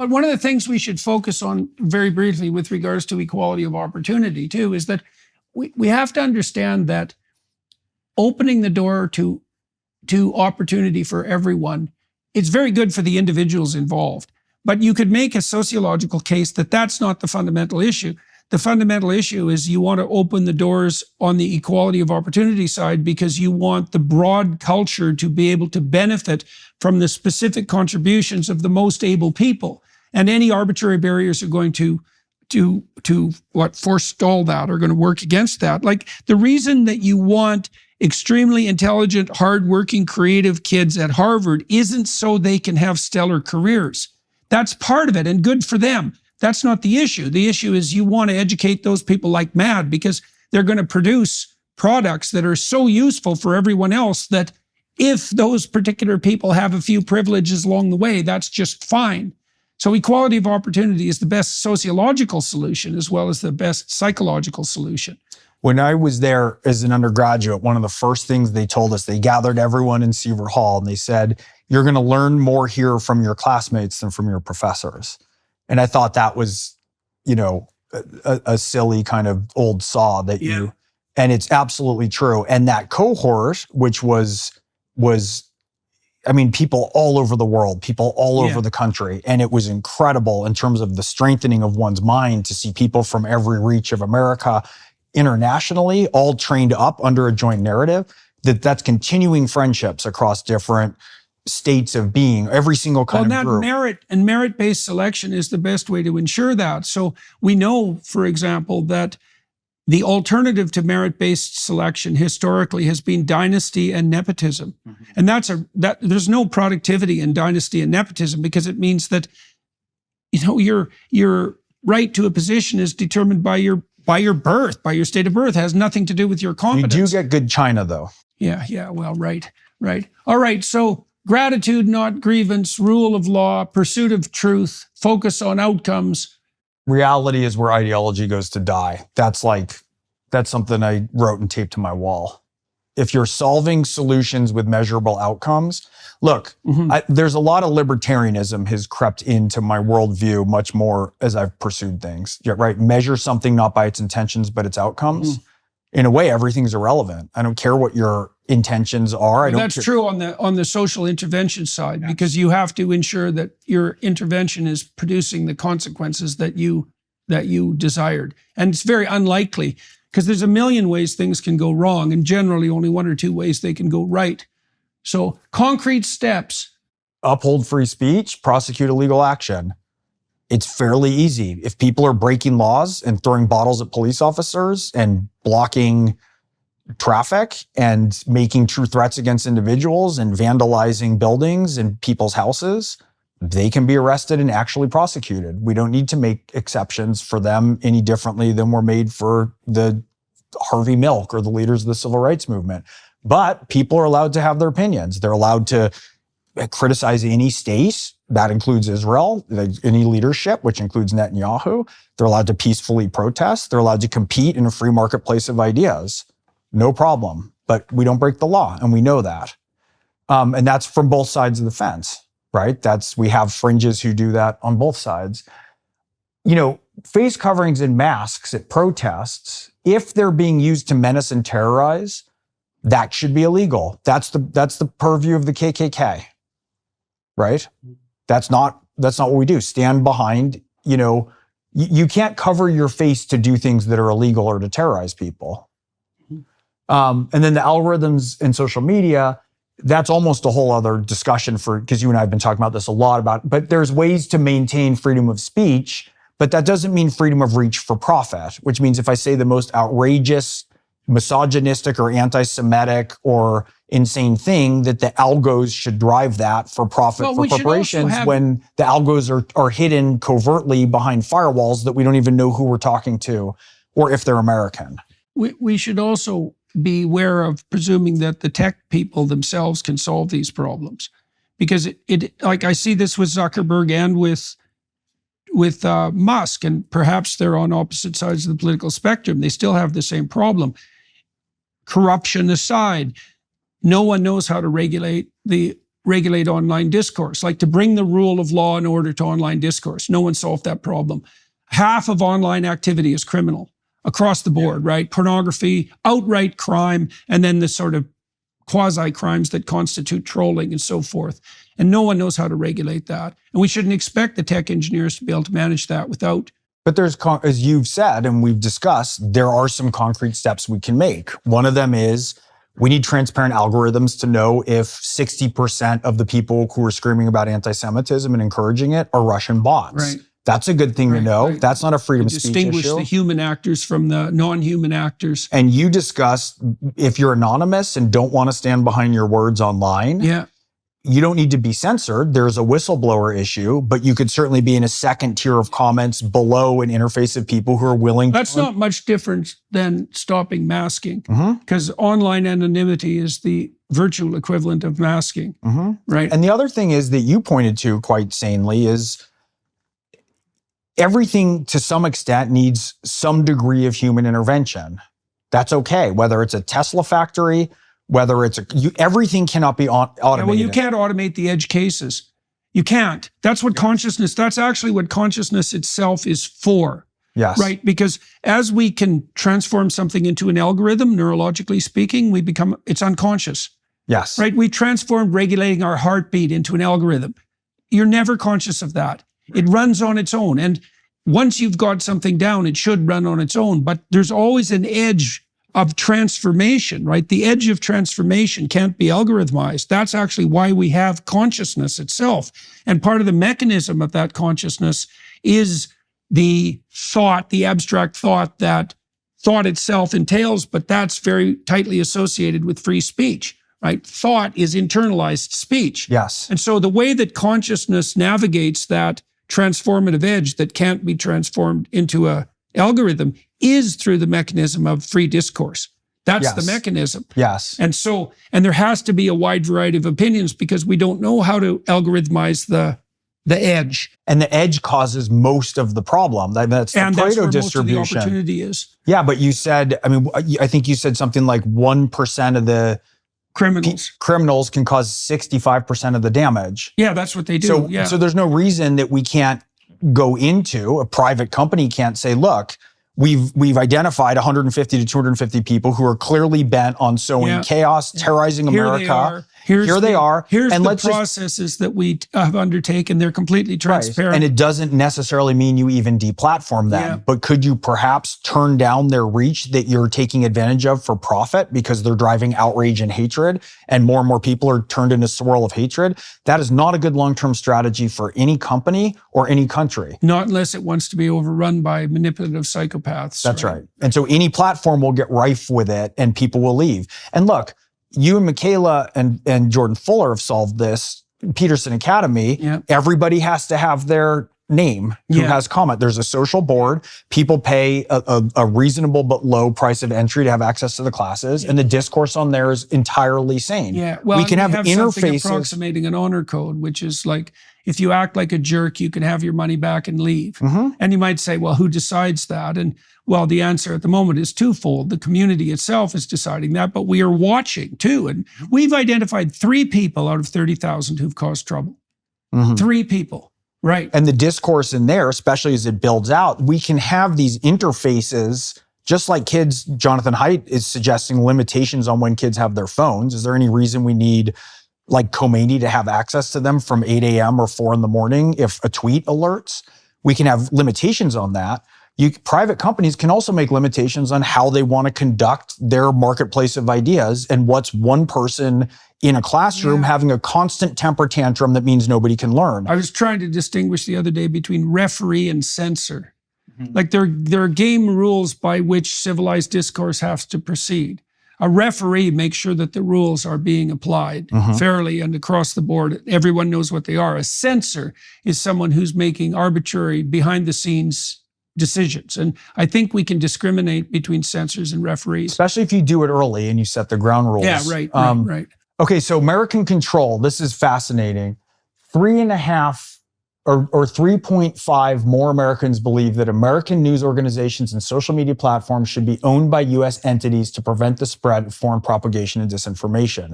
But one of the things we should focus on very briefly with regards to equality of opportunity too is that we have to understand that opening the door to opportunity for everyone, it's very good for the individuals involved. But you could make a sociological case that that's not the fundamental issue. The fundamental issue is you want to open the doors on the equality of opportunity side because you want the broad culture to be able to benefit from the specific contributions of the most able people. And any arbitrary barriers are going to forestall that, are going to work against that. Like the reason that you want extremely intelligent, hardworking, creative kids at Harvard isn't so they can have stellar careers. That's part of it and good for them. That's not the issue. The issue is you want to educate those people like mad because they're going to produce products that are so useful for everyone else that if those particular people have a few privileges along the way, that's just fine. So equality of opportunity is the best sociological solution as well as the best psychological solution. When I was there as an undergraduate, one of the first things they told us, they gathered everyone in Seaver Hall and they said, you're going to learn more here from your classmates than from your professors. And I thought that was, a silly kind of old saw that and it's absolutely true. And that cohort, which was, people all over the world, people all over the country. And it was incredible in terms of the strengthening of one's mind to see people from every reach of America internationally, all trained up under a joint narrative, that's continuing friendships across different states of being, every single kind of group. Merit-based selection is the best way to ensure that. So we know, for example, that the alternative to merit-based selection historically has been dynasty and nepotism. Mm-hmm. And there's no productivity in dynasty and nepotism because it means that, your right to a position is determined by your birth, by your state of birth. It has nothing to do with your competence. You do get good China though. Yeah. Well, right. All right. So gratitude, not grievance, rule of law, pursuit of truth, focus on outcomes. Reality is where ideology goes to die. That's something I wrote and taped to my wall. If you're solving solutions with measurable outcomes, look, there's a lot of libertarianism has crept into my worldview much more as I've pursued things. Yeah, right? Measure something not by its intentions, but its outcomes. In a way, everything's irrelevant. I don't care what your intentions are. That's true on the social intervention side, because you have to ensure that your intervention is producing the consequences that you desired. And it's very unlikely because there's a million ways things can go wrong and generally only one or two ways they can go right. So concrete steps. Uphold free speech, prosecute illegal action. It's fairly easy. If people are breaking laws and throwing bottles at police officers and blocking traffic and making true threats against individuals and vandalizing buildings and people's houses, they can be arrested and actually prosecuted. We don't need to make exceptions for them any differently than were made for the Harvey Milk or the leaders of the civil rights movement. But people are allowed to have their opinions. They're allowed to criticize any state. That includes Israel, any leadership, which includes Netanyahu. They're allowed to peacefully protest. They're allowed to compete in a free marketplace of ideas. No problem. But we don't break the law, and we know that. And that's from both sides of the fence, right? We have fringes who do that on both sides. Face coverings and masks at protests, if they're being used to menace and terrorize, that should be illegal. That's the purview of the KKK, right? That's not what we do. Stand behind, you can't cover your face to do things that are illegal or to terrorize people. And then the algorithms in social media, that's almost a whole other discussion because you and I have been talking about this a lot but there's ways to maintain freedom of speech, but that doesn't mean freedom of reach for profit, which means if I say the most outrageous, misogynistic or anti-Semitic or insane thing, that the algos should drive that for profit for corporations when the algos are hidden covertly behind firewalls that we don't even know who we're talking to or if they're American. We should also be aware of presuming that the tech people themselves can solve these problems, because I see this with Zuckerberg and with Musk, and perhaps they're on opposite sides of the political spectrum. They still have the same problem. Corruption aside, no one knows how to regulate the regulate online discourse, like to bring the rule of law and order to online discourse. No one solved that problem. Half of online activity is criminal across the board, right? Pornography, outright crime, and then the sort of quasi-crimes that constitute trolling and so forth. And no one knows how to regulate that. And we shouldn't expect the tech engineers to be able to manage that without. But there's, as you've said, and we've discussed, there are some concrete steps we can make. One of them is we need transparent algorithms to know if 60% of the people who are screaming about anti-Semitism and encouraging it are Russian bots. Right. That's a good thing to know. Right. That's not a freedom of speech Distinguish issue. the human actors from the non-human actors. And you discussed if you're anonymous and don't want to stand behind your words online, Yeah. you don't need to be censored. There's a whistleblower issue, but you could certainly be in a second tier of comments below an interface of people who are willing That's to. not much different than stopping masking, Mhm. because online anonymity is the virtual equivalent of masking, right? And the other thing is that you pointed to quite sanely is everything to some extent needs some degree of human intervention. That's okay, whether it's a Tesla factory, whether it's everything cannot be automated. Yeah, well, you can't automate the edge cases. You can't. That's what that's actually what consciousness itself is for. Yes. Right? Because as we can transform something into an algorithm, neurologically speaking, it's unconscious. Yes. Right? We transformed regulating our heartbeat into an algorithm. You're never conscious of that. It runs on its own. And once you've got something down, it should run on its own. But there's always an edge of transformation, right? The edge of transformation can't be algorithmized. That's actually why we have consciousness itself. And part of the mechanism of that consciousness is the thought, the abstract thought that thought itself entails, but that's very tightly associated with free speech, right? Thought is internalized speech. Yes. And so the way that consciousness navigates that transformative edge that can't be transformed into a algorithm is through the mechanism of free discourse. That's the mechanism. Yes. And so, and there has to be a wide variety of opinions because we don't know how to algorithmize the edge. And the edge causes most of the problem. That's the And that's Pareto where distribution. most of the opportunity is. Yeah, but you said, I think you said something like 1% of the criminals can cause 65% of the damage. Yeah, that's what they do. So there's no reason that we can't go into, a private company can't say, look, we've identified 150 to 250 people who are clearly bent on sowing chaos, terrorizing America. Here they are. Here's and the processes that we have undertaken. They're completely transparent. Right. And it doesn't necessarily mean you even deplatform them. Yeah. But could you perhaps turn down their reach that you're taking advantage of for profit because they're driving outrage and hatred and more people are turned into a swirl of hatred? That is not a good long-term strategy for any company or any country. Not unless it wants to be overrun by manipulative psychopaths. That's right. And so any platform will get rife with it and people will leave. And look, you and Michaela and Jordan Fuller have solved this. Peterson Academy, everybody has to have their name who has comment. There's a social board. People pay a reasonable but low price of entry to have access to the classes. And the discourse on there is entirely sane. Yeah, well, we can have interfaces approximating an honor code, which is like, if you act like a jerk, you can have your money back and leave. And you might say, well, who decides that? And well, the answer at the moment is twofold. The community itself is deciding that, but we are watching too. And we've identified 3 people out of 30,000 wh've caused trouble. 3 people, right? And the discourse in there, especially as it builds out, we can have these interfaces, just like kids. Jonathan Haidt is suggesting limitations on when kids have their phones. Is there any reason we need like Khomeini to have access to them from 8 a.m. or 4 in the morning if a tweet alerts? We can have limitations on that. Private companies can also make limitations on how they want to conduct their marketplace of ideas and what's one person in a classroom having a constant temper tantrum that means nobody can learn. I was trying to distinguish the other day between referee and censor. Like there are game rules by which civilized discourse has to proceed. A referee makes sure that the rules are being applied fairly and across the board. Everyone knows what they are. A censor is someone who's making arbitrary, behind the scenes decisions. And I think we can discriminate between censors and referees. Especially if you do it early and you set the ground rules. Yeah, right. Okay, so American Control, this is fascinating. 3.5 or 3.5 more Americans believe that American news organizations and social media platforms should be owned by U.S. entities to prevent the spread of foreign propagation and disinformation.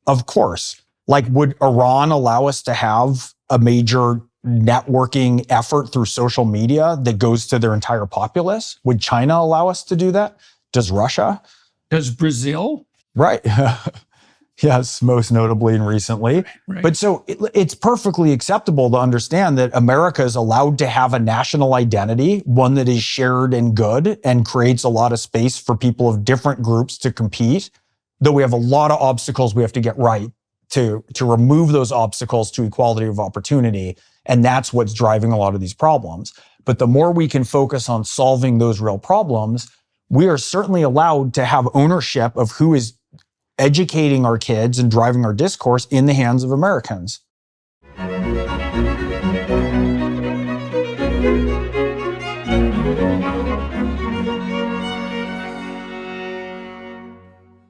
Of course, Like, would Iran allow us to have a major networking effort through social media that goes to their entire populace? Would China allow us to do that? Does Russia? Does Brazil? Right. Yes, most notably and recently. Right. But so it's perfectly acceptable to understand that America is allowed to have a national identity, one that is shared and good and creates a lot of space for people of different groups to compete, though we have a lot of obstacles we have to get right to remove those obstacles to equality of opportunity. And that's what's driving a lot of these problems. But the more we can focus on solving those real problems, we are certainly allowed to have ownership of who is educating our kids and driving our discourse in the hands of Americans.